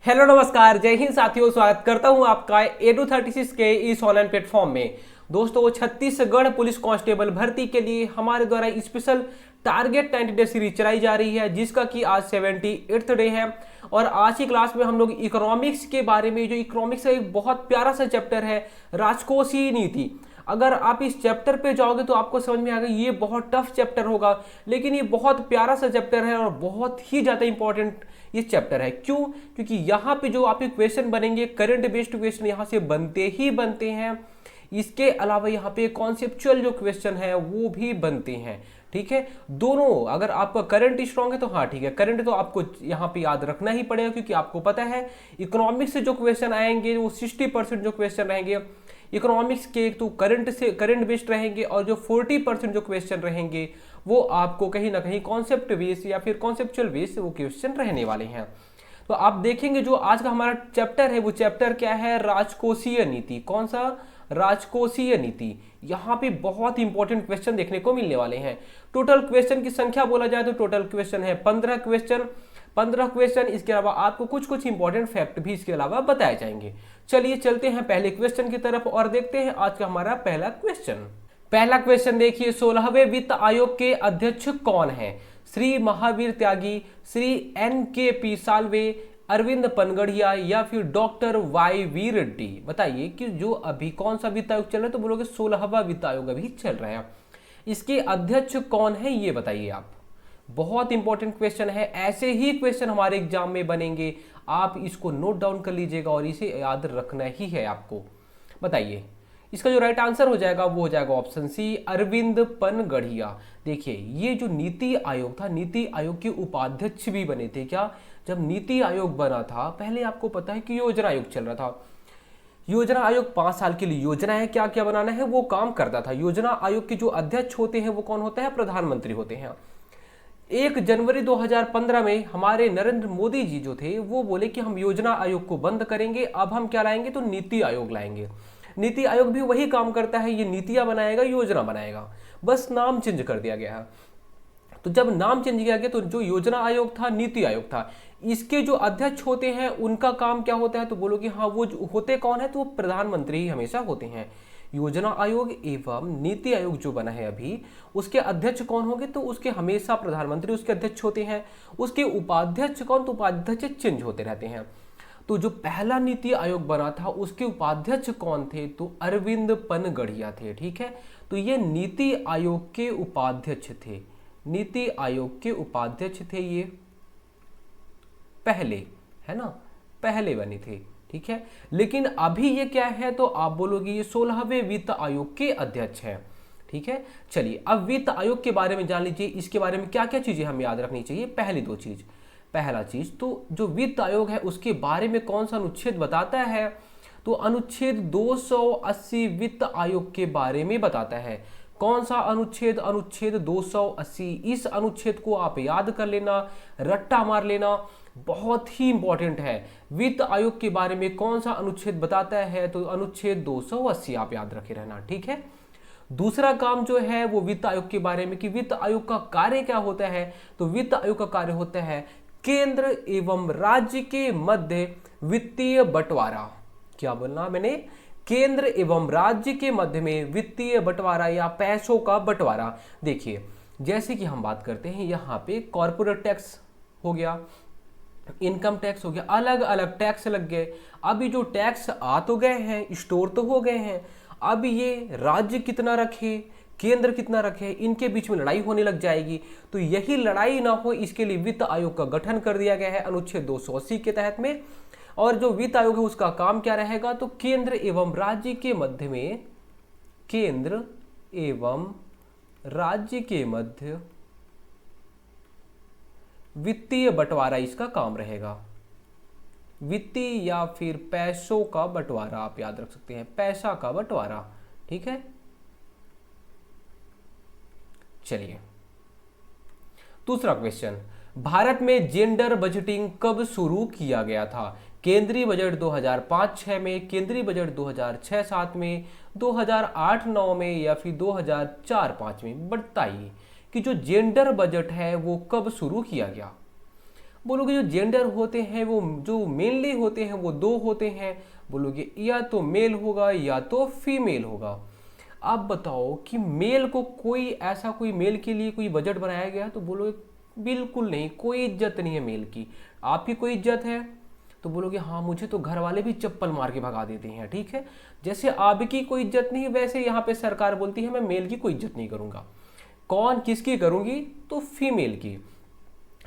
Hello नमस्कार, जय हिंद साथियों। स्वागत करता हूं आपका A236 के इस ऑनलाइन प्लेटफॉर्म में। दोस्तों, छत्तीसगढ़ पुलिस कांस्टेबल भर्ती के लिए हमारे द्वारा स्पेशल टारगेट 90 डे सीरीज चलाई जा रही है, जिसका कि आज 78th डे है। और आज की क्लास में हम लोग इकोनॉमिक्स के बारे में, जो इकोनॉमिक्स का एक बहुत प्यारा सा चैप्टर है, राजकोषीय नीति। अगर आप इस चैप्टर पे जाओगे तो आपको समझ में आएगा ये बहुत टफ चैप्टर होगा, लेकिन ये बहुत प्यारा सा चैप्टर है और बहुत ही ज़्यादा इंपॉर्टेंट ये चैप्टर है। क्यों? क्योंकि यहाँ पे जो आपके क्वेश्चन बनेंगे, करंट बेस्ड क्वेश्चन यहाँ से बनते ही बनते हैं। इसके अलावा यहाँ पे कॉन्सेप्चुअल जो क्वेश्चन है वो भी बनते हैं। ठीक है, दोनों। अगर आपका करंट स्ट्रांग है तो हाँ ठीक है, करंट तो आपको यहाँ पे याद रखना ही पड़ेगा, क्योंकि आपको पता है इकोनॉमिक्स से जो क्वेश्चन आएंगे वो 60% जो क्वेश्चन रहेंगे इकोनॉमिक्स के, तो करंट बेस्ड रहेंगे, और जो 40% जो क्वेश्चन रहेंगे वो आपको कहीं ना कहीं कॉन्सेप्ट बेस्ड या फिर कॉन्सेप्चुअल बेस्ड वो क्वेश्चन रहने वाले हैं। तो आप देखेंगे जो आज का हमारा चैप्टर है वो चैप्टर क्या है, राजकोषीय नीति। कौन सा? राजकोषीय नीति। यहाँ पे बहुत इंपॉर्टेंट क्वेश्चन देखने को मिलने वाले हैं। टोटल क्वेश्चन की संख्या बोला जाए तो टोटल क्वेश्चन है 15 क्वेश्चन। इसके अलावा आपको कुछ कुछ इंपॉर्टेंट फैक्ट भी इसके अलावा बताए जाएंगे। चलिए चलते हैं पहले क्वेश्चन की तरफ और देखते हैं आज का हमारा पहला क्वेश्चन। पहला क्वेश्चन देखिए, 16वें वित्त आयोग के अध्यक्ष कौन है? श्री महावीर त्यागी, श्री NKP साल्वे, अरविंद पनगड़िया या फिर डॉक्टर YV रेड्डी। बताइए कि जो अभी कौन सा वित्त आयोग चल रहा है, तो बोलोगे 16वां वित्त आयोग अभी चल रहा है। इसके अध्यक्ष कौन है ये बताइए आप। बहुत इंपॉर्टेंट क्वेश्चन है, ऐसे ही क्वेश्चन हमारे एग्जाम में बनेंगे। आप इसको नोट डाउन कर लीजिएगा और इसे याद रखना ही है आपको। बताइए, इसका जो राइट आंसर हो जाएगा वो हो जाएगा ऑप्शन सी, अरविंद पनगड़िया। देखिए, ये जो नीति आयोग था, नीति आयोग के उपाध्यक्ष भी बने थे। क्या? जब नीति आयोग बना था, पहले आपको पता है कि योजना आयोग चल रहा था। योजना आयोग 5 साल के लिए योजना है क्या क्या बनाना है वो काम करता था। योजना आयोग के जो अध्यक्ष होते हैं वो कौन होता है? प्रधानमंत्री होते हैं। 1 जनवरी 2015 में हमारे नरेंद्र मोदी जी जो थे वो बोले कि हम योजना आयोग को बंद करेंगे, अब हम क्या लाएंगे? तो नीति आयोग लाएंगे। नीति आयोग भी वही काम करता है, ये नीतियां बनाएगा, योजना बनाएगा, बस नाम चेंज कर दिया गया है। तो जब नाम चेंज किया गया तो जो योजना आयोग था नीति आयोग था। इसके जो अध्यक्ष होते हैं उनका काम क्या होता है? तो बोलो कि हाँ, वो होते कौन है? तो वो प्रधानमंत्री ही हमेशा होते हैं। योजना आयोग एवं नीति आयोग जो बना है अभी, उसके अध्यक्ष कौन होंगे? तो उसके हमेशा प्रधानमंत्री उसके अध्यक्ष होते हैं। उसके उपाध्यक्ष कौन? तो उपाध्यक्ष चेंज होते रहते हैं। तो जो पहला नीति आयोग बना था उसके उपाध्यक्ष कौन थे? तो अरविंद पनगड़िया थे। ठीक है, तो ये नीति आयोग के उपाध्यक्ष थे। नीति आयोग के उपाध्यक्ष थे ये पहले, है ना, पहले बने थे। ठीक है, लेकिन अभी ये क्या है? तो आप बोलोगे ये 16वें वित्त आयोग के अध्यक्ष हैं। ठीक है, चलिए अब वित्त आयोग के बारे में जान लीजिए। इसके बारे में क्या क्या चीजें हमें याद रखनी चाहिए? पहली 2 चीज। पहला चीज, तो जो वित्त आयोग है उसके बारे में कौन सा अनुच्छेद बताता है? तो अनुच्छेद 280 वित्त आयोग के बारे में बताता है। कौन सा अनुच्छेद? अनुच्छेद 280। इस अनुच्छेद को आप याद कर लेना, रट्टा मार लेना, बहुत ही इंपॉर्टेंट है। वित्त आयोग के बारे में कौन सा अनुच्छेद बताता है? तो अनुच्छेद 280 आप याद रखे रहना। ठीक है, दूसरा काम जो है वो वित्त आयोग के बारे में कि वित्त आयोग का कार्य क्या होता है? तो वित्त आयोग का कार्य होता है केंद्र एवं राज्य के मध्य वित्तीय बंटवारा। क्या बोलना मैंने? केंद्र एवं राज्य के मध्य में वित्तीय बंटवारा या पैसों का बंटवारा। देखिए, जैसे कि हम बात करते हैं यहाँ पे कॉर्पोरेट टैक्स हो गया, इनकम टैक्स हो गया, अलग अलग टैक्स लग गए। अभी जो टैक्स आ तो गए हैं, स्टोर तो हो गए हैं, अब ये राज्य कितना रखे, केंद्र कितना रखे, इनके बीच में लड़ाई होने लग जाएगी। तो यही लड़ाई ना हो इसके लिए वित्त आयोग का गठन कर दिया गया है अनुच्छेद 280 के तहत में। और जो वित्त आयोग है उसका काम क्या रहेगा? तो केंद्र एवं राज्य के मध्य में, केंद्र एवं राज्य के मध्य वित्तीय बंटवारा इसका काम रहेगा। वित्तीय या फिर पैसों का बंटवारा आप याद रख सकते हैं, पैसा का बंटवारा। ठीक है, चलिए दूसरा क्वेश्चन, भारत में जेंडर बजटिंग कब शुरू किया गया था? केंद्रीय बजट 2005-6 में, केंद्रीय बजट 2006-7 में, 2008-9 में या फिर 2004-5 में। बताइए कि जो जेंडर बजट है वो कब शुरू किया गया? बोलोगे जो जेंडर होते हैं वो जो मेनली होते हैं वो दो होते हैं, बोलोगे या तो मेल होगा या तो फीमेल होगा। आप बताओ कि मेल को कोई ऐसा कोई मेल के लिए कोई बजट बनाया गया, तो बोलोगे बिल्कुल नहीं, कोई इज्जत नहीं है मेल की। आपकी कोई इज्जत है तो बोलोगे हाँ मुझे तो घर वाले भी चप्पल मार के भगा देते हैं, ठीक है। जैसे आपकी कोई इज्जत नहीं वैसे यहाँ पे सरकार बोलती है मैं मेल की कोई इज्जत नहीं करूँगा। कौन किसकी करूँगी, तो फीमेल की।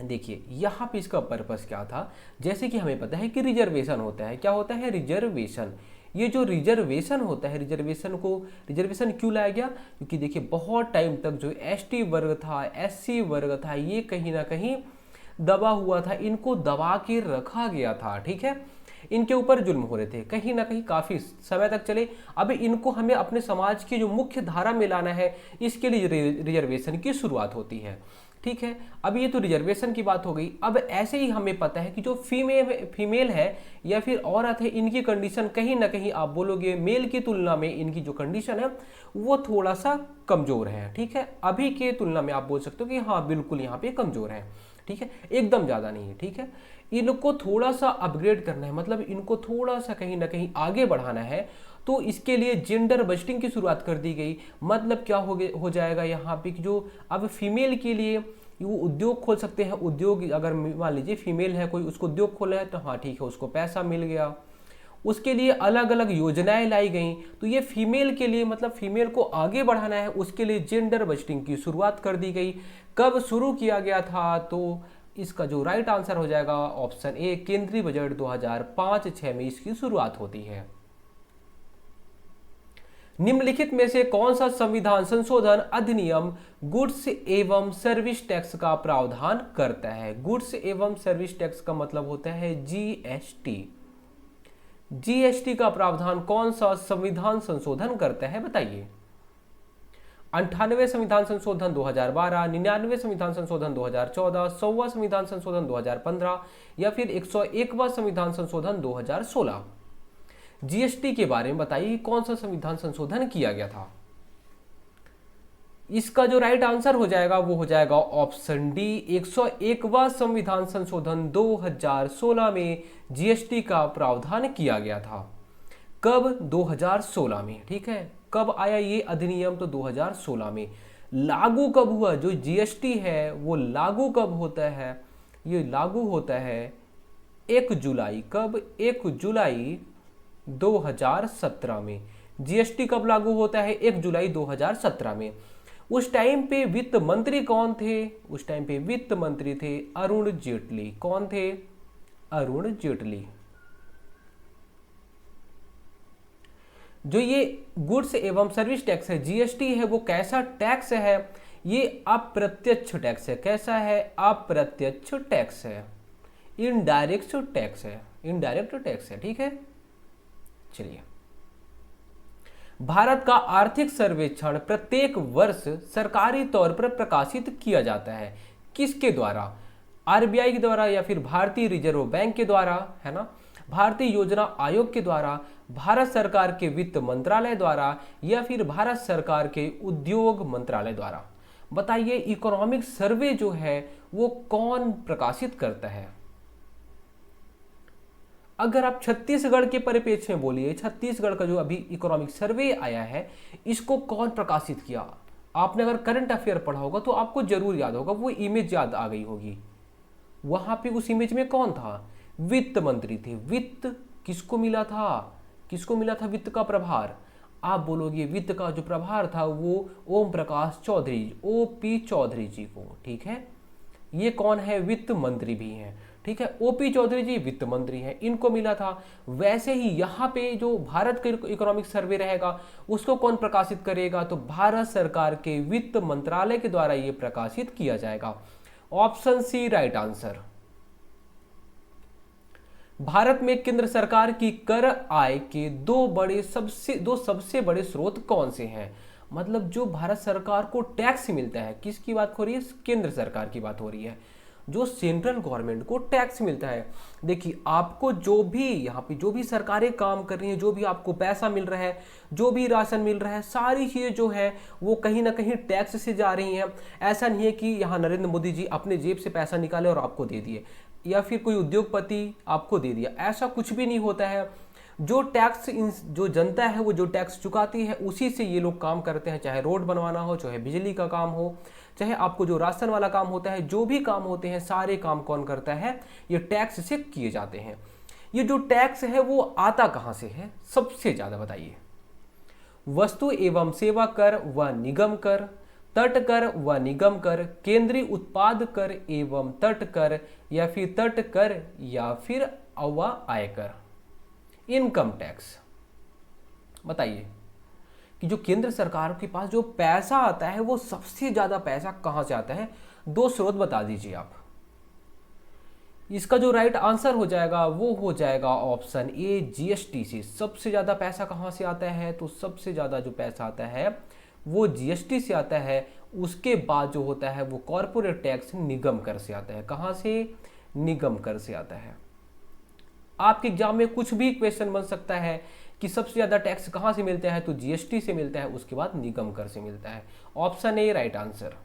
देखिए यहाँ पे इसका पर्पस क्या था, जैसे कि हमें पता है कि रिजर्वेशन होता है, क्या होता है रिजर्वेशन। ये जो रिजर्वेशन होता है, रिजर्वेशन क्यों लाया गया, क्योंकि देखिए बहुत टाइम तक जो एसटी वर्ग था, एससी वर्ग था, ये कहीं ना कहीं दबा हुआ था, इनको दबा के रखा गया था, ठीक है। इनके ऊपर जुल्म हो रहे थे कहीं ना कहीं काफी समय तक चले। अब इनको हमें अपने समाज की जो मुख्य धारा में लाना है, इसके लिए रिजर्वेशन की शुरुआत होती है, ठीक है। अब ये तो रिजर्वेशन की बात हो गई। अब ऐसे ही हमें पता है कि जो फीमेल है या फिर औरत है, इनकी कंडीशन कहीं ना कहीं आप बोलोगे मेल की तुलना में इनकी जो कंडीशन है वो थोड़ा सा कमजोर है, ठीक है। अभी के तुलना में आप बोल सकते हो कि हाँ बिल्कुल यहाँ पे कमजोर है, ठीक है, एकदम ज्यादा नहीं है, ठीक है। इनको थोड़ा सा अपग्रेड करना है, मतलब इनको थोड़ा सा कहीं ना कहीं आगे बढ़ाना है, तो इसके लिए जेंडर बजटिंग की शुरुआत कर दी गई। मतलब क्या हो जाएगा यहाँ पे कि जो अब फीमेल के लिए वो उद्योग खोल सकते हैं। उद्योग अगर मान लीजिए फीमेल है कोई, उसको उद्योग खोला है तो हाँ ठीक है, उसको पैसा मिल गया। उसके लिए अलग अलग योजनाएं लाई गई। तो ये फीमेल के लिए, मतलब फीमेल को आगे बढ़ाना है, उसके लिए जेंडर बजटिंग की शुरुआत कर दी गई। कब शुरू किया गया था, तो इसका जो राइट आंसर हो जाएगा ऑप्शन ए, केंद्रीय बजट 2005-06 में इसकी शुरुआत होती है। निम्नलिखित में से कौन सा संविधान संशोधन अधिनियम गुड्स एवं सर्विस टैक्स का प्रावधान करता है। गुड्स एवं सर्विस टैक्स का मतलब होता है जीएसटी। जीएसटी का प्रावधान कौन सा संविधान संशोधन करता है, बताइए। 98वें संविधान संशोधन 2012, 99वें संविधान संशोधन 2014, 100वां संविधान संशोधन 2015 या फिर 101वां संविधान संशोधन 2016। जीएसटी के बारे में बताइए कौन सा संविधान संशोधन किया गया था। इसका जो राइट आंसर हो जाएगा वो हो जाएगा ऑप्शन डी, 101वां संविधान संशोधन 2016 में जीएसटी का प्रावधान किया गया था। कब, 2016 में, ठीक है। कब आया ये अधिनियम, तो 2016 में। लागू कब हुआ, जो जीएसटी है वो लागू कब होता है, ये लागू होता है 1 जुलाई। कब, 1 जुलाई 2017 में। जीएसटी कब लागू होता है, 1 जुलाई 2017 में। उस टाइम पे वित्त मंत्री कौन थे, उस टाइम पे वित्त मंत्री थे अरुण जेटली। कौन थे, अरुण जेटली। जो ये गुड्स एवं सर्विस टैक्स है, जीएसटी है, वो कैसा टैक्स है, ये अप्रत्यक्ष टैक्स है। कैसा है, अप्रत्यक्ष टैक्स है, इनडायरेक्ट टैक्स है, इनडायरेक्ट टैक्स है, ठीक है। चलिए, भारत का आर्थिक सर्वेक्षण प्रत्येक वर्ष सरकारी तौर पर प्रकाशित किया जाता है, किसके द्वारा, आरबीआई के द्वारा या फिर भारतीय रिजर्व बैंक के द्वारा, है ना, भारतीय योजना आयोग के द्वारा, भारत सरकार के वित्त मंत्रालय द्वारा या फिर भारत सरकार के उद्योग मंत्रालय द्वारा। बताइए इकोनॉमिक सर्वे जो है वो कौन प्रकाशित करता है। अगर आप छत्तीसगढ़ के परिप्रेक्ष्य में बोलिए, छत्तीसगढ़ का जो अभी इकोनॉमिक सर्वे आया है इसको कौन प्रकाशित किया। आपने अगर करंट अफेयर पढ़ा होगा तो आपको जरूर याद होगा, वो इमेज याद आ गई होगी। वहां पे उस इमेज में कौन था, वित्त मंत्री थे। वित्त किसको मिला था, किसको मिला था वित्त का प्रभार। आप बोलोगे वित्त का जो प्रभार था वो ओम प्रकाश चौधरी, ओपी चौधरी जी को, ठीक है। ये कौन है, वित्त मंत्री भी हैं, ठीक है। ओपी चौधरी जी वित्त मंत्री हैं, इनको मिला था। वैसे ही यहाँ पे जो भारत का इकोनॉमिक सर्वे रहेगा उसको कौन प्रकाशित करेगा, तो भारत सरकार के वित्त मंत्रालय के द्वारा ये प्रकाशित किया जाएगा। Option C right answer. Bharat में केंद्र सरकार की कर आय के दो सबसे बड़े स्रोत कौन से हैं। मतलब जो भारत सरकार को टैक्स मिलता है, किसकी बात हो रही है, केंद्र सरकार की बात हो रही है। जो सेंट्रल गवर्नमेंट को टैक्स मिलता है, देखिए आपको जो भी यहाँ पे जो भी सरकारें काम कर रही हैं, जो भी आपको पैसा मिल रहा है, जो भी राशन मिल रहा है, सारी चीज़ें जो है वो कहीं ना कहीं टैक्स से जा रही हैं। ऐसा नहीं है कि यहाँ नरेंद्र मोदी जी अपने जेब से पैसा निकाले और आपको दे दिए, या फिर कोई उद्योगपति आपको दे दिया, ऐसा कुछ भी नहीं होता है। जो टैक्स जो जनता है वो जो टैक्स चुकाती है उसी से ये लोग काम करते हैं, चाहे रोड बनवाना हो, चाहे बिजली का काम हो, चाहे आपको जो राशन वाला काम होता है, जो भी काम होते हैं सारे काम कौन करता है, ये टैक्स से किए जाते हैं। ये जो टैक्स है वो आता कहाँ से है सबसे ज़्यादा बताइए? वस्तु एवं सेवा कर व निगम कर, तट कर व निगम कर, केंद्रीय उत्पाद कर एवं तट कर, या फिर तट कर, या फिर आयकर, इनकम टैक्स। बताइए कि जो केंद्र सरकार के पास जो पैसा आता है वो सबसे ज्यादा पैसा कहां से आता है? दो स्रोत बता दीजिए आप। इसका जो राइट आंसर हो जाएगा वो हो जाएगा ऑप्शन ए, जीएसटी से। सबसे ज्यादा पैसा कहां से आता है? तो सबसे ज्यादा जो पैसा आता है वो जीएसटी से आता है। उसके बाद जो होता है वो कॉर्पोरेट टैक्स निगम कर से आता है। कहां से? निगम कर से आता है। आपके एग्जाम में कुछ भी क्वेश्चन बन सकता है कि सबसे ज्यादा टैक्स कहां से मिलता है, तो जीएसटी से मिलता है, उसके बाद निगम कर से मिलता है। Option A right answer.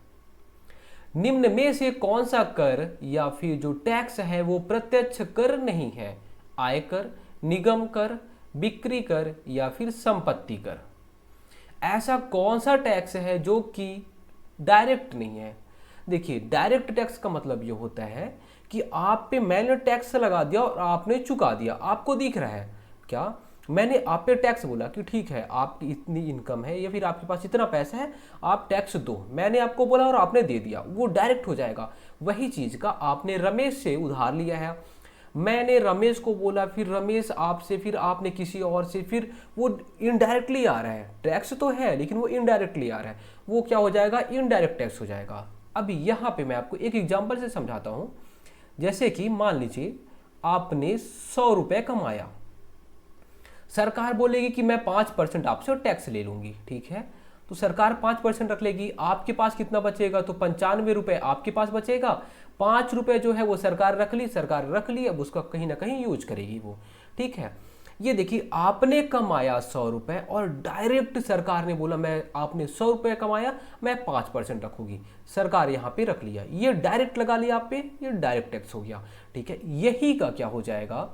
निम्न में से कौन सा कर या फिर जो टैक्स है वो प्रत्यक्ष कर नहीं है? आयकर, निगम कर, बिक्री कर, या फिर संपत्ति कर। ऐसा कौन सा टैक्स है जो कि डायरेक्ट नहीं है? देखिए, डायरेक्ट टैक्स का मतलब ये होता है कि आप पे मैंने टैक्स लगा दिया और आपने चुका दिया, आपको दिख रहा है क्या? मैंने आप पे टैक्स बोला कि ठीक है आपकी इतनी इनकम है या फिर आपके पास इतना पैसा है, आप टैक्स दो, मैंने आपको बोला और आपने दे दिया, वो डायरेक्ट हो जाएगा। वही चीज का आपने रमेश से उधार लिया है, मैंने रमेश को बोला, फिर रमेश आपसे, फिर आपने किसी और से, फिर वो इनडायरेक्टली आ रहा है। टैक्स तो है लेकिन वो इनडायरेक्टली आ रहा है, वो क्या हो जाएगा? इनडायरेक्ट टैक्स हो जाएगा। अब यहाँ पे मैं आपको एक एग्जाम्पल से समझाता हूँ। जैसे कि मान लीजिए आपने 100 रुपए कमाया, सरकार बोलेगी कि मैं 5% आपसे टैक्स ले लूंगी, ठीक है? तो सरकार 5% रख लेगी, आपके पास कितना बचेगा? तो 95 रुपए आपके पास बचेगा। 5 रुपए जो है वो सरकार रख ली, अब उसका कहीं ना कहीं यूज करेगी वो, ठीक है? ये देखिए, आपने कमाया 100 रुपए और डायरेक्ट सरकार ने बोला आपने 100 रुपए कमाया, मैं 5% रखूंगी, सरकार यहाँ पे रख लिया, ये डायरेक्ट लगा लिया आप पे, ये डायरेक्ट टैक्स हो गया, ठीक है? यही का क्या हो जाएगा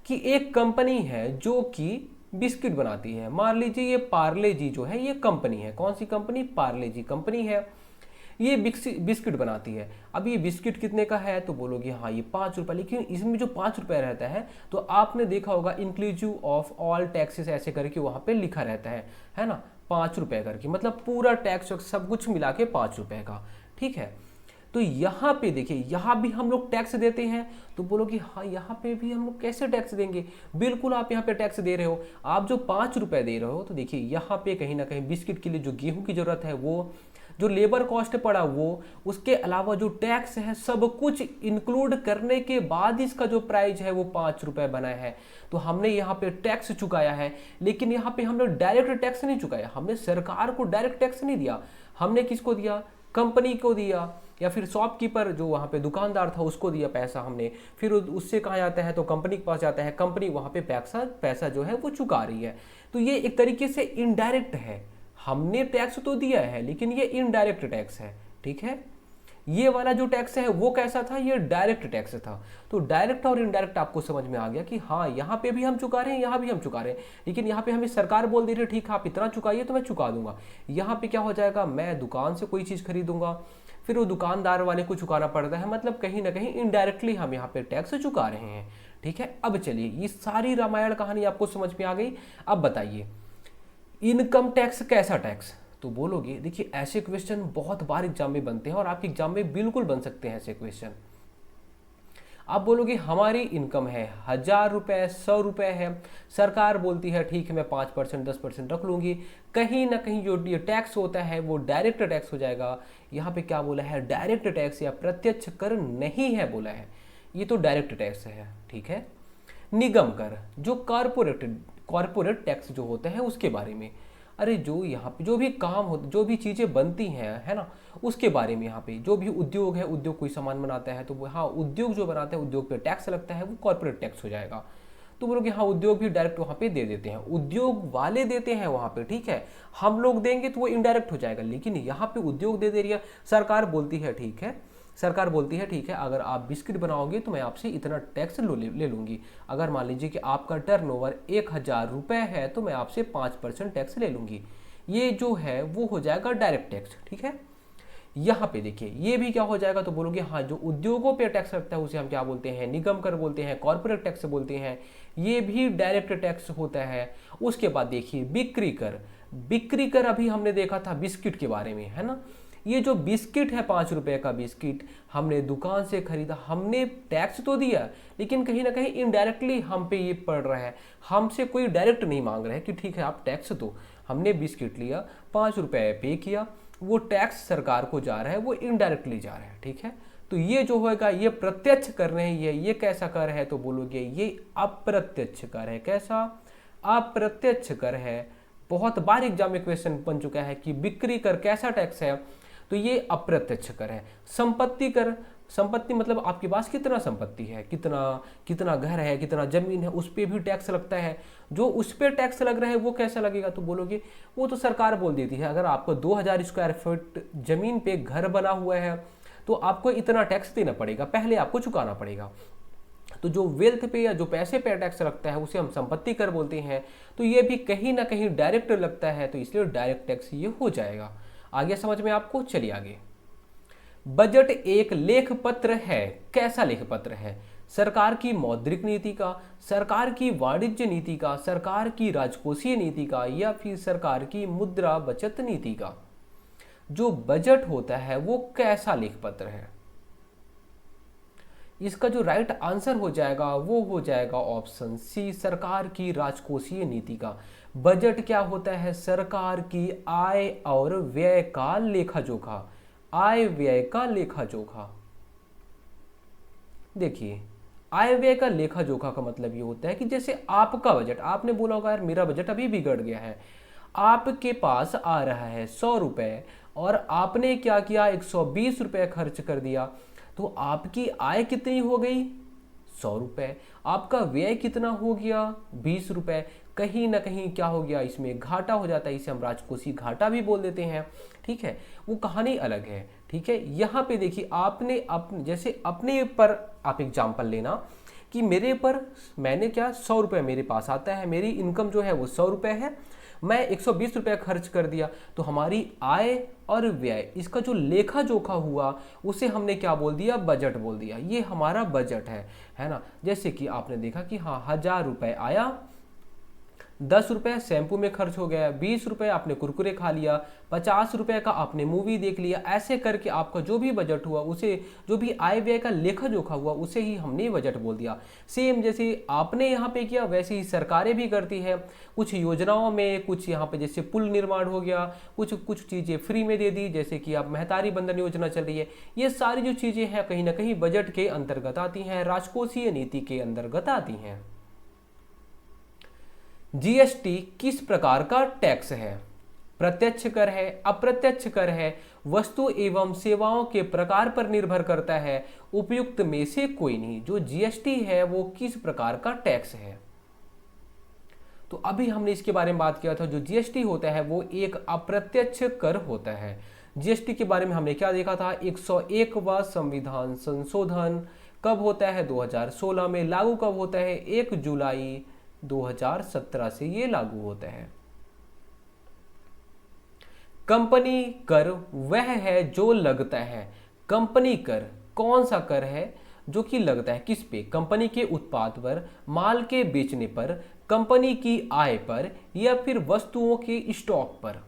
कि एक कंपनी है जो कि बिस्किट बनाती है, मान लीजिए ये पार्ले जी जो है ये कंपनी है। कौन सी कंपनी? पार्ले जी कंपनी है, ये बिस्किट बनाती है। अब ये बिस्किट कितने का है? तो बोलोगे हाँ ये 5 रुपये, लेकिन इसमें जो 5 रुपये रहता है तो आपने देखा होगा इंक्लूसिव ऑफ ऑल टैक्सेस ऐसे करके वहाँ पे लिखा रहता है ना, 5 रुपये करके, मतलब पूरा टैक्स सब कुछ मिला के 5 रुपये का, ठीक है? तो यहाँ पे देखिए, यहाँ भी हम लोग टैक्स देते हैं, तो बोलोगे हाँ यहाँ पे भी हम लोग कैसे टैक्स देंगे? बिल्कुल आप यहाँ पे टैक्स दे रहे हो। आप जो 5 रुपये दे रहे हो, तो देखिए यहाँ पे कहीं ना कहीं बिस्किट के लिए जो गेहूं की जरूरत है वो, जो लेबर कॉस्ट पड़ा वो, उसके अलावा जो टैक्स है, सब कुछ इंक्लूड करने के बाद इसका जो प्राइस है वो 5 रुपये बना है। तो हमने यहाँ पे टैक्स चुकाया है, लेकिन यहाँ पे हमने डायरेक्ट टैक्स नहीं चुकाया, हमने सरकार को डायरेक्ट टैक्स नहीं दिया, हमने किसको दिया? कंपनी को दिया, या फिर शॉपकीपर जो वहाँ पे दुकानदार था उसको दिया पैसा हमने। फिर उससे कहाँ जाता है? तो कंपनी के पास जाता है, कंपनी वहाँ पे पैसा जो है वो चुका रही है। तो ये एक तरीके से इनडायरेक्ट है, हमने टैक्स तो दिया है लेकिन ये इनडायरेक्ट टैक्स है, ठीक है? ये वाला जो टैक्स है वो कैसा था? ये डायरेक्ट टैक्स था। तो डायरेक्ट और इनडायरेक्ट आपको समझ में आ गया कि हाँ यहाँ पे भी हम चुका रहे हैं, यहाँ भी हम चुका रहे हैं, लेकिन यहाँ पे हमें सरकार बोल दे रही है ठीक है आप इतना चुकाइए तो मैं चुका दूंगा। यहाँ पे क्या हो जाएगा? मैं दुकान से कोई चीज़ खरीदूंगा, फिर वो दुकानदार वाले को चुकाना पड़ता है, मतलब कहीं ना कहीं इनडायरेक्टली हम यहाँ पे टैक्स चुका रहे हैं, ठीक है? अब चलिए, ये सारी रामायण कहानी आपको समझ में आ गई। अब बताइए इनकम टैक्स कैसा टैक्स? तो बोलोगे देखिए ऐसे क्वेश्चन बहुत बार एग्जाम में बनते हैं और आपके एग्जाम में बिल्कुल बन सकते हैं ऐसे क्वेश्चन। आप बोलोगे हमारी इनकम है 1000 रुपये, 100 रुपये है, सरकार बोलती है ठीक है मैं 5% 10% रख लूंगी, कहीं ना कहीं जो ये टैक्स होता है वो डायरेक्ट टैक्स हो जाएगा। यहाँ पे क्या बोला है? डायरेक्ट टैक्स या प्रत्यक्ष कर नहीं है बोला है, ये तो डायरेक्ट टैक्स है, ठीक है? निगम कर, जो कॉर्पोरेट टैक्स जो होता है उसके बारे में, अरे जो यहाँ पे जो भी काम हो, जो भी चीज़ें बनती हैं, है ना, उसके बारे में। यहाँ पे जो भी उद्योग है, उद्योग कोई सामान बनाता है तो वो, हाँ उद्योग जो बनाता है उद्योग पे टैक्स लगता है, वो कॉर्पोरेट टैक्स हो जाएगा। तो बोलोगे हाँ उद्योग भी डायरेक्ट वहाँ पे दे देते हैं, उद्योग वाले देते हैं वहाँ पे, ठीक है? हम लोग देंगे तो वो इनडायरेक्ट हो जाएगा, लेकिन यहाँ पे उद्योग दे रही है, सरकार बोलती है ठीक है, सरकार बोलती है ठीक है, अगर आप बिस्किट बनाओगे तो मैं आपसे इतना टैक्स ले लूँगी। अगर मान लीजिए कि आपका टर्नओवर 1000 रुपये है तो मैं आपसे 5% टैक्स ले लूँगी। ये जो है वो हो जाएगा डायरेक्ट टैक्स, ठीक है। यहाँ पे देखिए ये भी क्या हो जाएगा, तो बोलोगे हाँ जो उद्योगों पे टैक्स लगता है उसे हम क्या बोलते हैं, निगम कर बोलते हैं, कॉर्पोरेट टैक्स बोलते हैं, ये भी डायरेक्ट टैक्स होता है। उसके बाद देखिए बिक्री कर, बिक्री कर अभी हमने देखा था बिस्किट के बारे में, है ना। ये जो बिस्किट है 5 रुपए का बिस्किट हमने दुकान से खरीदा, हमने टैक्स तो दिया लेकिन कहीं ना कहीं इनडायरेक्टली हम पे ये पड़ रहा है, हमसे कोई डायरेक्ट नहीं मांग रहा है कि ठीक है आप टैक्स दो। हमने बिस्किट लिया, 5 रुपए पे किया, वो टैक्स सरकार को जा रहा है, वो इनडायरेक्टली जा रहा है, ठीक है। तो ये जो होगा ये प्रत्यक्ष कर रहे हैं, ये कैसा कर है, तो बोलोगे ये अप्रत्यक्ष कर है। कैसा? अप्रत्यक्ष कर है। बहुत बार एग्जाम में क्वेश्चन बन चुका है कि बिक्री कर कैसा टैक्स है, तो ये अप्रत्यक्ष कर है। संपत्ति कर, संपत्ति मतलब आपके पास कितना संपत्ति है, कितना कितना घर है, कितना जमीन है, उस पर भी टैक्स लगता है। जो उस पर टैक्स लग रहा है वो कैसा लगेगा, तो बोलोगे वो तो सरकार बोल देती है, अगर आपको 2000 स्क्वायर फीट जमीन पे घर बना हुआ है तो आपको इतना टैक्स देना पड़ेगा, पहले आपको चुकाना पड़ेगा। तो जो वेल्थ पे या जो पैसे पे टैक्स लगता है उसे हम संपत्ति कर बोलते हैं। तो ये भी कहीं ना कहीं डायरेक्ट लगता है, तो इसलिए डायरेक्ट टैक्स ये हो जाएगा। आगे समझ में आपको, चलिए आगे। बजट एक लेख पत्र है। कैसा लेख पत्र है? सरकार की मौद्रिक नीति का, सरकार की वाणिज्य नीति का, सरकार की राजकोषीय नीति का, या फिर सरकार की मुद्रा बचत नीति का। जो बजट होता है वो कैसा लेख पत्र है? इसका जो राइट आंसर हो जाएगा वो हो जाएगा ऑप्शन सी, सरकार की राजकोषीय नीति का। बजट क्या होता है? सरकार की आय और व्यय का लेखा जोखा, आय व्यय का लेखा जोखा। देखिए आय व्यय का लेखा जोखा का मतलब ये होता है कि जैसे आपका बजट, आपने बोला होगा यार मेरा बजट अभी बिगड़ गया है, आपके पास आ रहा है 100 रुपए और आपने क्या किया, 120 रुपए खर्च कर दिया, तो आपकी आय कितनी हो गई? 100 रुपए। आपका व्यय कितना हो गया? 20 रुपए। कहीं ना कहीं क्या हो गया, इसमें घाटा हो जाता है, इसे हम राजकोषीय घाटा भी बोल देते हैं, ठीक है। वो कहानी अलग है, ठीक है। यहाँ पे देखिए आपने जैसे अपने पर आप एग्जाम्पल लेना कि मेरे पर मैंने क्या 100 रुपये मेरे पास आता है, मेरी इनकम जो है वो 100 रुपये है, मैं 120 रुपये खर्च कर दिया, तो हमारी आय और व्यय इसका जो लेखा जोखा हुआ उसे हमने क्या बोल दिया? बजट बोल दिया। ये हमारा बजट है ना। जैसे कि आपने देखा कि हाँ 1000 रुपये आया, 10 रुपये शैम्पू में खर्च हो गया, 20 रुपये आपने कुरकुरे खा लिया, 50 रुपये का आपने मूवी देख लिया, ऐसे करके आपका जो भी बजट हुआ उसे, जो भी आय व्यय का लेखा जोखा हुआ उसे ही हमने बजट बोल दिया। सेम जैसे आपने यहाँ पे किया वैसे ही सरकारें भी करती है। कुछ योजनाओं में, कुछ यहाँ पे जैसे पुल निर्माण हो गया, कुछ चीज़ें फ्री में दे दी, जैसे कि आप महतारी बंधन योजना चल रही है, ये सारी जो चीज़ें हैं कहीं ना कहीं बजट के अंतर्गत आती हैं, राजकोषीय नीति के अंतर्गत आती हैं। जीएसटी किस प्रकार का टैक्स है? प्रत्यक्ष कर है, अप्रत्यक्ष कर है, वस्तु एवं सेवाओं के प्रकार पर निर्भर करता है, उपयुक्त में से कोई नहीं। जो जीएसटी है वो किस प्रकार का टैक्स है? तो अभी हमने इसके बारे में बात किया था, जो जीएसटी होता है वो एक अप्रत्यक्ष कर होता है। जीएसटी के बारे में हमने क्या देखा था? 101वां संविधान संशोधन कब होता है? 2016 में। लागू कब होता है? 1 जुलाई 2017 से ये लागू होता है। कंपनी कर वह है जो लगता है। कंपनी कर कौन सा कर है जो कि लगता है किस पे? कंपनी के उत्पाद पर, माल के बेचने पर, कंपनी की आय पर, या फिर वस्तुओं के स्टॉक पर।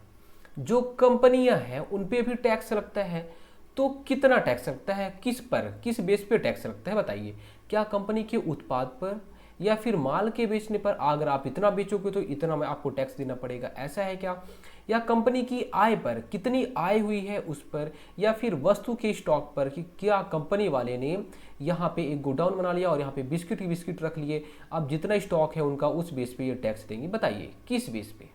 जो कंपनियां हैं उन पे भी टैक्स लगता है, तो कितना टैक्स लगता है? किस पर, किस बेस पे टैक्स लगता है बताइए? क्या कंपनी के उत्पाद पर या फिर माल के बेचने पर? अगर आप इतना बेचोगे तो इतना में आपको टैक्स देना पड़ेगा, ऐसा है क्या? या कंपनी की आय पर, कितनी आय हुई है उस पर, या फिर वस्तु के स्टॉक पर कि क्या कंपनी वाले ने यहाँ पे एक गोडाउन बना लिया और यहाँ पे बिस्किट ही बिस्किट रख लिए, अब जितना स्टॉक है उनका उस बेस पे ये टैक्स देंगे। बताइए किस बेस पे?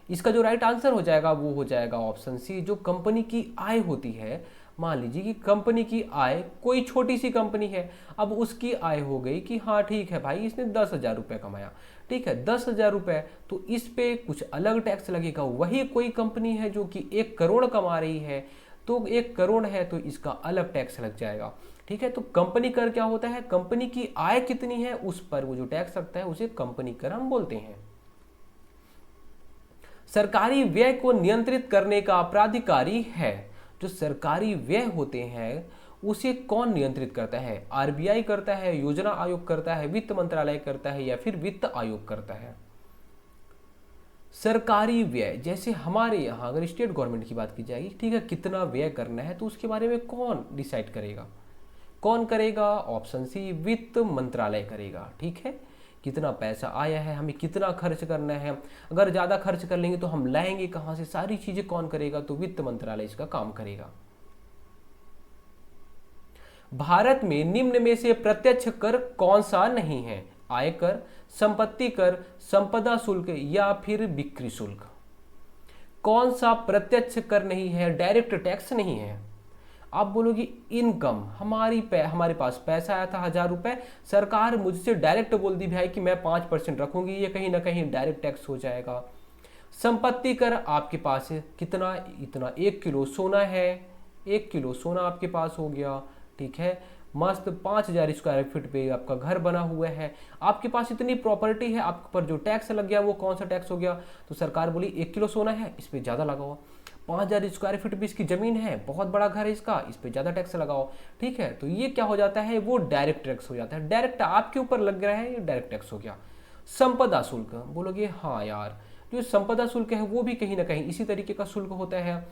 इसका जो राइट आंसर हो जाएगा वो हो जाएगा ऑप्शन सी, जो कंपनी की आय होती है। मान लीजिए कि कंपनी की आय, कोई छोटी सी कंपनी है, अब उसकी आय हो गई कि हाँ ठीक है भाई इसने 10,000 रुपये कमाया, ठीक है 10,000 रुपये, तो इस पे कुछ अलग टैक्स लगेगा। वही कोई कंपनी है जो कि 1 करोड़ कमा रही है, तो 1 करोड़ है तो इसका अलग टैक्स लग जाएगा। ठीक है, तो कंपनी कर क्या होता है, कंपनी की आय कितनी है उस पर वो जो टैक्स लगता है उसे कंपनी कर हम बोलते हैं। सरकारी व्यय को नियंत्रित करने का प्राधिकारी है। जो सरकारी व्यय होते हैं उसे कौन नियंत्रित करता है, आरबीआई करता है, योजना आयोग करता है, वित्त मंत्रालय करता है या फिर वित्त आयोग करता है। सरकारी व्यय जैसे हमारे यहाँ अगर स्टेट गवर्नमेंट की बात की जाएगी, ठीक है, कितना व्यय करना है तो उसके बारे में कौन डिसाइड करेगा, कौन करेगा, ऑप्शन सी वित्त मंत्रालय करेगा। ठीक है, कितना पैसा आया है, हमें कितना खर्च करना है, अगर ज़्यादा खर्च कर लेंगे तो हम लाएंगे कहाँ से, सारी चीज़ें कौन करेगा, तो वित्त मंत्रालय इसका काम करेगा। भारत में निम्न में से प्रत्यक्ष कर कौन सा नहीं है, आयकर, संपत्ति कर, संपदा शुल्क या फिर बिक्री शुल्क। कौन सा प्रत्यक्ष कर नहीं है, डायरेक्ट टैक्स नहीं है। आप बोलोगे इनकम, हमारे पास पैसा आया था 1000 रुपए, सरकार मुझसे डायरेक्ट बोल दी भाई कि मैं 5% रखूंगी, ये कहीं ना कहीं डायरेक्ट टैक्स हो जाएगा। संपत्ति कर, आपके पास कितना, इतना 1 किलो सोना है, 1 किलो सोना आपके पास हो गया। ठीक है, मस्त 5000 स्क्वायर फीट पे आपका घर बना हुआ है, आपके पास इतनी प्रॉपर्टी है, आप पर जो टैक्स लग गया वो कौन सा टैक्स हो गया, तो सरकार बोली 1 किलो सोना है इस पर ज़्यादा लगाओ, 5000 स्क्वायर फीट भी इसकी ज़मीन है, बहुत बड़ा घर है इसका, इस पर ज़्यादा टैक्स लगाओ। ठीक है, तो ये क्या हो जाता है, वो डायरेक्ट टैक्स हो जाता है, डायरेक्ट आपके ऊपर लग रहा है, ये डायरेक्ट टैक्स हो गया। संपदा शुल्क, बोलोगे हाँ यार, जो संपदा शुल्क है वो भी कहीं ना कहीं इसी तरीके का शुल्क होता है।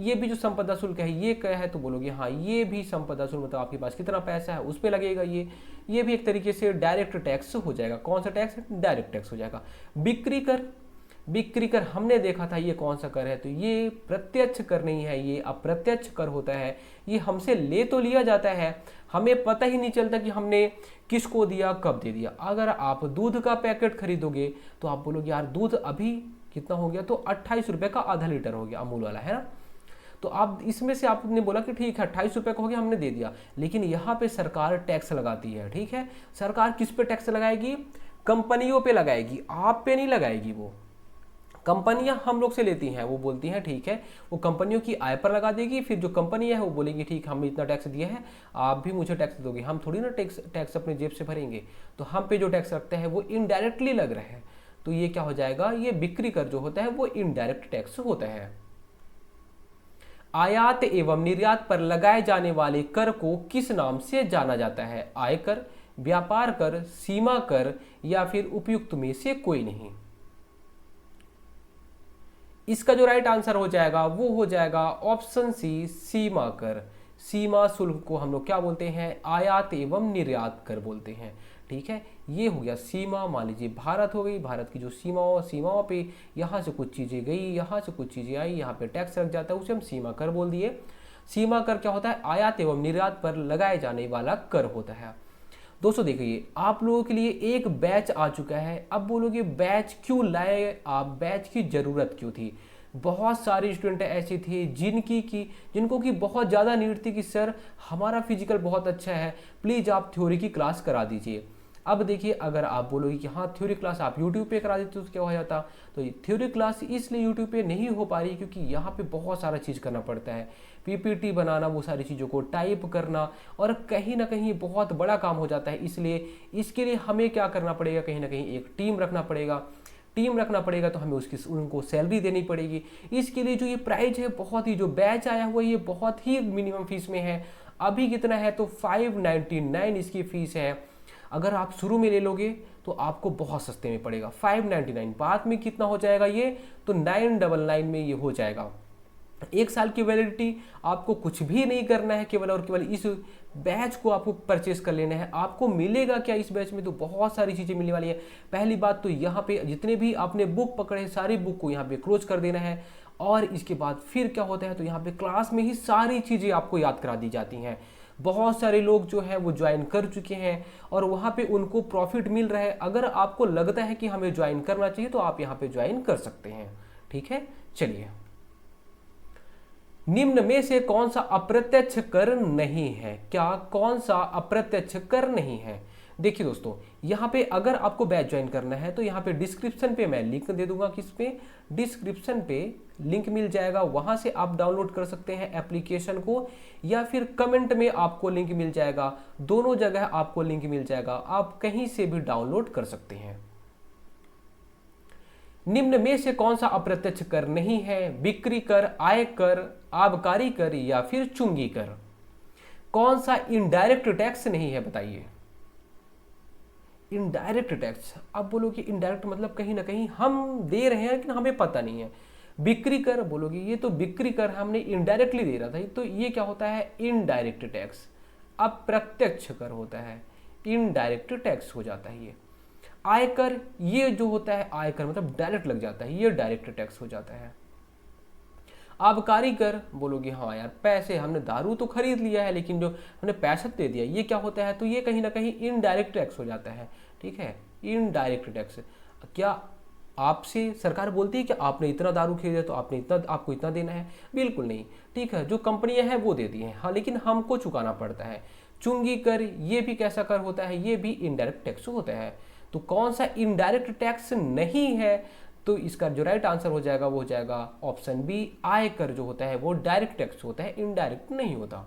ये भी जो संपदा शुल्क है ये क्या है, तो बोलोगे हाँ ये भी संपदा शुल्क, मतलब आपके पास कितना पैसा है उस पर लगेगा ये भी एक तरीके से डायरेक्ट टैक्स हो जाएगा। कौन सा टैक्स, डायरेक्ट टैक्स हो जाएगा। बिक्री कर हमने देखा था ये कौन सा कर है, तो ये प्रत्यक्ष कर नहीं है, ये अप्रत्यक्ष कर होता है। ये हमसे ले तो लिया जाता है, हमें पता ही नहीं चलता कि हमने किसको दिया, कब दे दिया। अगर आप दूध का पैकेट खरीदोगे तो आप बोलोगे यार दूध अभी कितना हो गया, तो 28 रुपये का आधा लीटर हो गया, अमूल वाला है ना, तो आप इसमें से आपने बोला कि ठीक है 28 रुपये का हो गया, हमने दे दिया, लेकिन यहाँ पे सरकार टैक्स लगाती है। ठीक है, सरकार किस पे टैक्स लगाएगी, कंपनियों पे लगाएगी, आप पे नहीं लगाएगी। वो कंपनियां हम लोग से लेती हैं, वो बोलती हैं ठीक है, वो कंपनियों की आय पर लगा देगी, फिर जो कंपनी है वो बोलेगी ठीक हम इतना टैक्स दिया है, आप भी मुझे टैक्स दोगे, हम थोड़ी ना टैक्स अपने जेब से भरेंगे, तो हम पे जो टैक्स लगता है वो इनडायरेक्टली लग रहा है, तो ये क्या हो जाएगा, ये बिक्री कर जो होता है वो इनडायरेक्ट टैक्स होता है। आयात एवं निर्यात पर लगाए जाने वाले कर को किस नाम से जाना जाता है, आयकर, व्यापार कर, सीमा कर या फिर उपयुक्त में से कोई नहीं। इसका जो राइट आंसर हो जाएगा वो हो जाएगा ऑप्शन सी, सीमा कर। सीमा शुल्क को हम लोग क्या बोलते हैं, आयात एवं निर्यात कर बोलते हैं। ठीक है, ये हो गया सीमा। मान लीजिए भारत हो गई, भारत की जो सीमाओं पे यहाँ से कुछ चीज़ें गई, यहाँ से कुछ चीज़ें आई, यहाँ पे टैक्स लग जाता है, उसे हम सीमा कर बोल दिए। सीमा कर क्या होता है, आयात एवं निर्यात पर लगाए जाने वाला कर होता है। दोस्तों देखिए आप लोगों के लिए एक बैच आ चुका है। अब बोलोगे बैच क्यों लाए आप, बैच की ज़रूरत क्यों थी। बहुत सारे स्टूडेंट ऐसे थे जिनको की बहुत ज़्यादा नीड थी कि सर हमारा फिजिकल बहुत अच्छा है, प्लीज़ आप थ्योरी की क्लास करा दीजिए। अब देखिए अगर आप बोलोगे कि हाँ थ्योरी क्लास आप यूट्यूब पे करा देते तो क्या हो जाता, तो थ्योरी क्लास इसलिए यूट्यूब पे नहीं हो पा रही क्योंकि यहाँ पे बहुत सारा चीज़ करना पड़ता है, पीपीटी बनाना, वो सारी चीज़ों को टाइप करना, और कहीं ना कहीं बहुत बड़ा काम हो जाता है। इसलिए इसके लिए हमें क्या करना पड़ेगा, कहीं ना कहीं एक टीम रखना पड़ेगा, तो हमें उनको सैलरी देनी पड़ेगी। इसके लिए जो ये प्राइस है बहुत ही, जो बैच आया हुआ है ये बहुत ही मिनिमम फीस में है। अभी कितना है, तो 599 इसकी फीस है। अगर आप शुरू में ले लोगे तो आपको बहुत सस्ते में पड़ेगा 599। बाद में कितना हो जाएगा ये, तो 999 में ये हो जाएगा। 1 साल की वैलिडिटी, आपको कुछ भी नहीं करना है, केवल और केवल इस बैच को आपको परचेस कर लेना है। आपको मिलेगा क्या इस बैच में, तो बहुत सारी चीज़ें मिलने वाली है। पहली बात तो यहाँ पे जितने भी आपने बुक पकड़े सारी बुक को यहाँ पे क्लोज कर देना है, और इसके बाद फिर क्या होता है, तो यहाँ पे क्लास में ही सारी चीज़ें आपको याद करा दी जाती हैं। बहुत सारे लोग जो है वो ज्वाइन कर चुके हैं और वहाँ पे उनको प्रॉफिट मिल रहा है। अगर आपको लगता है कि हमें ज्वाइन करना चाहिए तो आप यहाँ पे ज्वाइन कर सकते हैं। ठीक है, चलिए निम्न में से कौन सा अप्रत्यक्ष कर नहीं है, क्या कौन सा अप्रत्यक्ष कर नहीं है। देखिए दोस्तों, यहाँ पे अगर आपको बैच ज्वाइन करना है तो यहाँ पे डिस्क्रिप्शन पे मैं लिंक दे दूंगा, किस पे, डिस्क्रिप्शन पे लिंक मिल जाएगा, वहां से आप डाउनलोड कर सकते हैं एप्लीकेशन को, या फिर कमेंट में आपको लिंक मिल जाएगा, दोनों जगह आपको लिंक मिल जाएगा, आप कहीं से भी डाउनलोड कर सकते हैं। निम्न में से कौन सा अप्रत्यक्ष कर नहीं है? बिक्री कर, आय कर, आबकारी कर या फिर चुंगी कर? कौन सा इनडायरेक्ट टैक्स नहीं है, बताइए। इनडायरेक्ट टैक्स, अब बोलोगे इनडायरेक्ट मतलब कहीं ना कहीं हम दे रहे हैं लेकिन हमें पता नहीं है। बिक्री कर बोलोगे, ये तो बिक्री कर हमने इनडायरेक्टली दे रहा था, तो ये क्या होता है? इनडायरेक्ट टैक्स, अप्रत्यक्ष कर होता है, इनडायरेक्ट टैक्स हो जाता है ये। आयकर, ये जो होता है आयकर मतलब डायरेक्ट लग जाता है, ये डायरेक्ट टैक्स हो जाता है। आबकारी कर बोलोगे, हाँ यार पैसे हमने दारू तो खरीद लिया है लेकिन जो हमने पैसा दे दिया, ये क्या होता है? तो ये कहीं ना कहीं इनडायरेक्ट टैक्स हो जाता है, ठीक है, इनडायरेक्ट टैक्स। क्या आपसे सरकार बोलती है कि आपने इतना दारू खरीदा तो आपने इतना, आपको इतना देना है? बिल्कुल नहीं, ठीक है, जो कंपनियां हैं वो देती हैं, हाँ, लेकिन हमको चुकाना पड़ता है। चुंगी कर, ये भी कैसा कर होता है? ये भी इनडायरेक्ट टैक्स होता है। तो कौन सा इनडायरेक्ट टैक्स नहीं है? तो इसका जो राइट आंसर हो जाएगा वो हो जाएगा ऑप्शन बी, आयकर जो होता है वो डायरेक्ट टैक्स होता है, इनडायरेक्ट नहीं होता।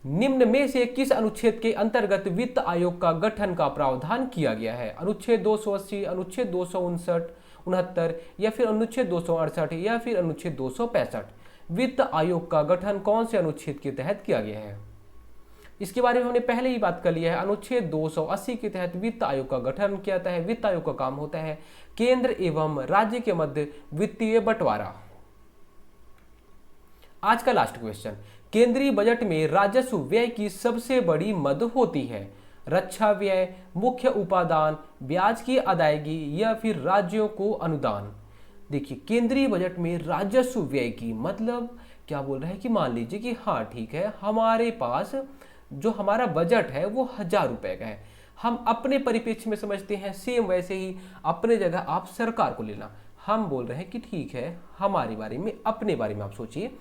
निम्न में से किस अनुच्छेद के अंतर्गत वित्त आयोग का गठन का प्रावधान किया गया है? अनुच्छेद 280, अनुच्छेद 269 या फिर अनुच्छेद 268 या फिर अनुच्छेद 265? वित्त आयोग का गठन कौन से अनुच्छेद के तहत किया गया है? इसके बारे में हमने पहले ही बात कर लिया है। अनुच्छेद 280 के तहत वित्त आयोग का गठन किया जाता है। वित्त आयोग का काम होता है केंद्र एवं राज्य के मध्य वित्तीय बंटवारा। आज का लास्ट क्वेश्चन, केंद्रीय बजट में राजस्व व्यय की सबसे बड़ी मद होती है? रक्षा व्यय, मुख्य उपादान, ब्याज की अदायगी या फिर राज्यों को अनुदान? देखिए, केंद्रीय बजट में राजस्व व्यय की मतलब क्या बोल रहा है कि मान लीजिए कि हाँ ठीक है, हमारे पास जो हमारा बजट है वो 1000 रुपए का है, हम अपने परिप्रेक्ष्य में समझते हैं, सेम वैसे ही अपने जगह आप सरकार को लेना। हम बोल रहे हैं कि ठीक है, हमारे बारे में, अपने बारे में आप सोचिए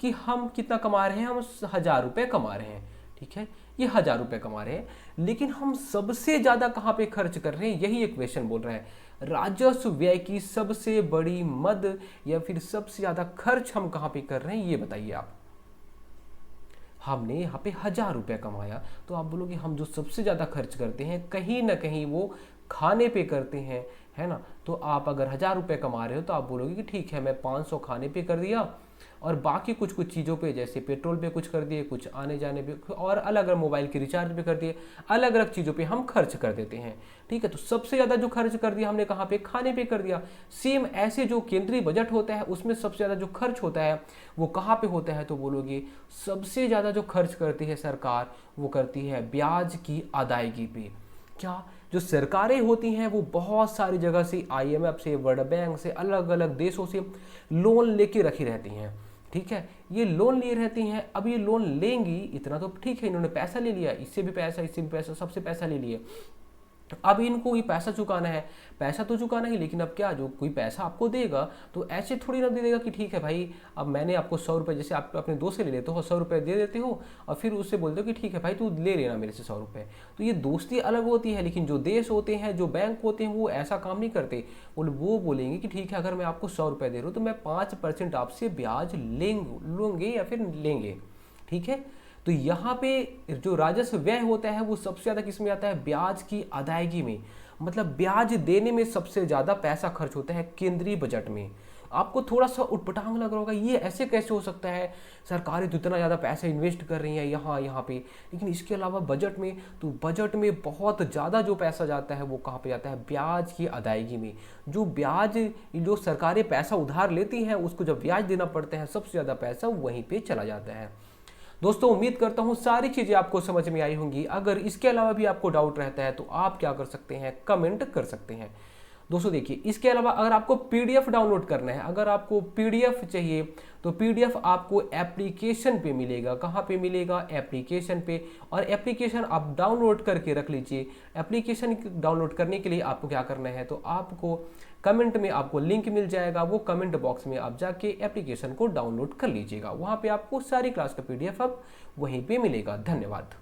कि हम कितना कमा रहे हैं, हम 1000 रुपए कमा रहे हैं, ठीक है, ये 1000 रुपए कमा रहे हैं, लेकिन हम सबसे ज्यादा कहाँ पे खर्च कर रहे हैं, यही एक क्वेश्चन बोल रहा है। राजस्व व्यय की सबसे बड़ी मद या फिर सबसे ज्यादा खर्च हम कहाँ पे कर रहे हैं, ये बताइए आप। हमने यहाँ पे 1000 रुपये कमाया, तो आप बोलोगे हम जो सबसे ज़्यादा खर्च करते हैं कहीं ना कहीं वो खाने पे करते हैं, है ना। तो आप अगर 1000 रुपये कमा रहे हो तो आप बोलोगे कि ठीक है, मैं 500 खाने पे कर दिया और बाकी कुछ कुछ चीज़ों पे जैसे पेट्रोल पे कुछ कर दिए, कुछ आने जाने पे, और अलग अलग मोबाइल के रिचार्ज पे कर दिए, अलग अलग चीज़ों पे हम खर्च कर देते हैं, ठीक है। तो सबसे ज़्यादा जो खर्च कर दिया हमने कहाँ पे? खाने पे कर दिया। सेम ऐसे जो केंद्रीय बजट होता है उसमें सबसे ज़्यादा जो खर्च होता है वो कहाँ पे होता है? तो बोलोगे सबसे ज़्यादा जो खर्च करती है सरकार वो करती है ब्याज की अदायगी पे। क्या जो सरकारें होती हैं वो बहुत सारी जगह से, IMF से, वर्ल्ड बैंक से, अलग अलग देशों से लोन लेके रखी रहती हैं, ठीक है। ये लोन लिए रहती हैं, अब ये लोन लेंगी, इतना तो ठीक है, इन्होंने पैसा ले लिया, इससे भी पैसा, इससे भी पैसा, सबसे पैसा ले लिए, अब इनको ये पैसा चुकाना है, पैसा तो चुकाना ही, लेकिन अब क्या, जो कोई पैसा आपको देगा तो ऐसे थोड़ी ना दे देगा कि ठीक है भाई अब मैंने आपको 100 रुपये, जैसे आप अपने दोस्त से ले लेते हो 100 रुपये दे देते हो और फिर उससे बोलते हो कि ठीक है भाई तू ले लेना मेरे से 100 रुपये। तो ये दोस्ती अलग होती है, लेकिन जो देश होते हैं, जो बैंक होते हैं, वो ऐसा काम नहीं करते। वो बोलेंगे कि ठीक है अगर मैं आपको 100 रुपये दे रहा हूँ तो मैं 5% आपसे ब्याज लूँगे या फिर लेंगे, ठीक है। तो यहाँ पे जो राजस्व व्यय होता है वो सबसे ज़्यादा किस में आता है? ब्याज की अदायगी में, मतलब ब्याज देने में सबसे ज़्यादा पैसा खर्च होता है केंद्रीय बजट में। आपको थोड़ा सा उटपटांग लग रहा होगा, ये ऐसे कैसे हो सकता है, सरकारें तो इतना ज़्यादा पैसा इन्वेस्ट कर रही हैं यहाँ पे, लेकिन इसके अलावा बजट में, तो बजट में बहुत ज़्यादा जो पैसा जाता है वो कहाँ पे जाता है? ब्याज की अदायगी में। जो ब्याज, जो सरकारें पैसा उधार लेती हैं उसको जब ब्याज देना पड़ता है, सबसे ज़्यादा पैसा वहीं पर चला जाता है। दोस्तों उम्मीद करता हूँ सारी चीज़ें आपको समझ में आई होंगी। अगर इसके अलावा भी आपको डाउट रहता है तो आप क्या कर सकते हैं? कमेंट कर सकते हैं। दोस्तों देखिए, इसके अलावा अगर आपको PDF डाउनलोड करना है, अगर आपको PDF चाहिए तो PDF आपको एप्लीकेशन पे मिलेगा। कहाँ पे मिलेगा? एप्लीकेशन पे। और एप्लीकेशन आप डाउनलोड करके रख लीजिए। एप्लीकेशन डाउनलोड करने के लिए आपको क्या करना है, तो आपको कमेंट में आपको लिंक मिल जाएगा, वो कमेंट बॉक्स में आप जाके एप्लीकेशन को डाउनलोड कर लीजिएगा। वहाँ पे आपको सारी क्लास का PDF अब वहीं पे मिलेगा। धन्यवाद।